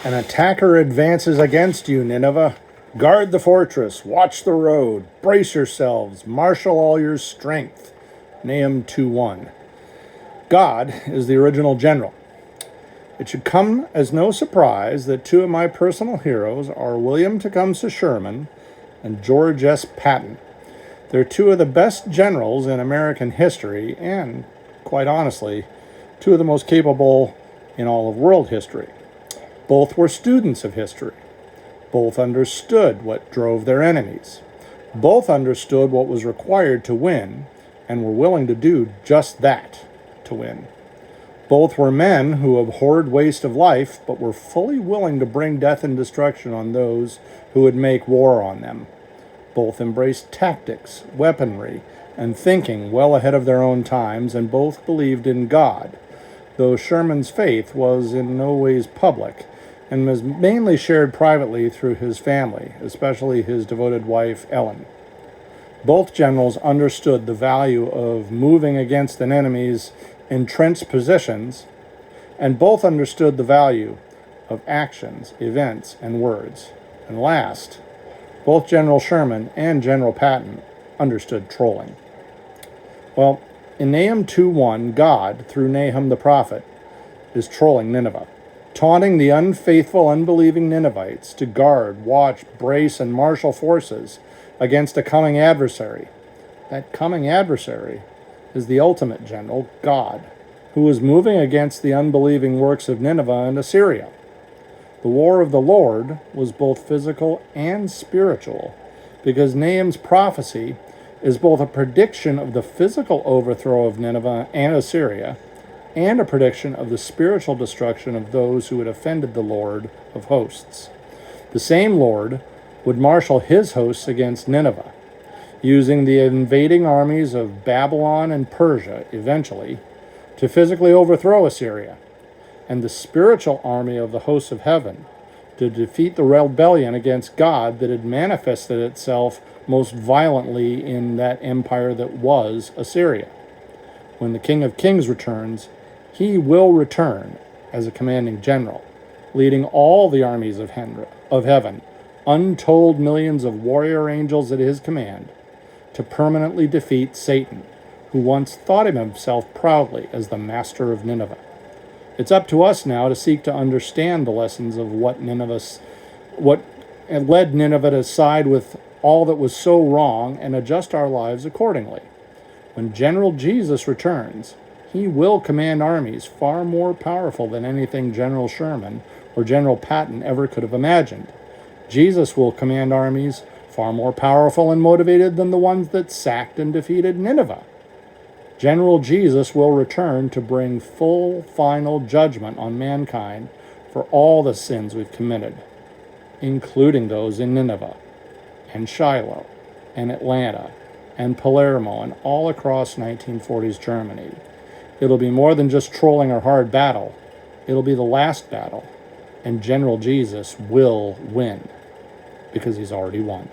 An attacker advances against you, Nineveh. Guard the fortress, watch the road, brace yourselves, marshal all your strength. Nahum 2:1. God is the original general. It should come as no surprise that two of my personal heroes are William Tecumseh Sherman and George S. Patton. They're two of the best generals in American history and, quite honestly, two of the most capable in all of world history. Both were students of history. Both understood what drove their enemies. Both understood what was required to win and were willing to do just that to win. Both were men who abhorred waste of life, but were fully willing to bring death and destruction on those who would make war on them. Both embraced tactics, weaponry, and thinking well ahead of their own times, and both believed in God, though Sherman's faith was in no ways public and was mainly shared privately through his family, especially his devoted wife, Ellen. Both generals understood the value of moving against an enemy's entrenched positions, and both understood the value of actions, events, and words. And last, both General Sherman and General Patton understood trolling. Well, in Nahum 2:1, God, through Nahum the prophet, is trolling Nineveh, taunting the unfaithful, unbelieving Ninevites to guard, watch, brace, and marshal forces against a coming adversary. That coming adversary is the ultimate general, God, who is moving against the unbelieving works of Nineveh and Assyria. The war of the Lord was both physical and spiritual, because Nahum's prophecy is both a prediction of the physical overthrow of Nineveh and Assyria, and a prediction of the spiritual destruction of those who had offended the Lord of hosts. The same Lord would marshal his hosts against Nineveh, using the invading armies of Babylon and Persia, eventually, to physically overthrow Assyria, and the spiritual army of the hosts of heaven to defeat the rebellion against God that had manifested itself most violently in that empire that was Assyria. When the King of Kings returns, he will return as a commanding general, leading all the armies of heaven, untold millions of warrior angels at his command, to permanently defeat Satan, who once thought of himself proudly as the master of Nineveh. It's up to us now to seek to understand the lessons of what led Nineveh to side with all that was so wrong and adjust our lives accordingly. When General Jesus returns, he will command armies far more powerful than anything General Sherman or General Patton ever could have imagined. Jesus will command armies far more powerful and motivated than the ones that sacked and defeated Nineveh. General Jesus will return to bring full, final judgment on mankind for all the sins we've committed, including those in Nineveh, and Shiloh, and Atlanta, and Palermo, and all across 1940s Germany. It'll be more than just trolling or hard battle. It'll be the last battle, and General Jesus will win, because he's already won.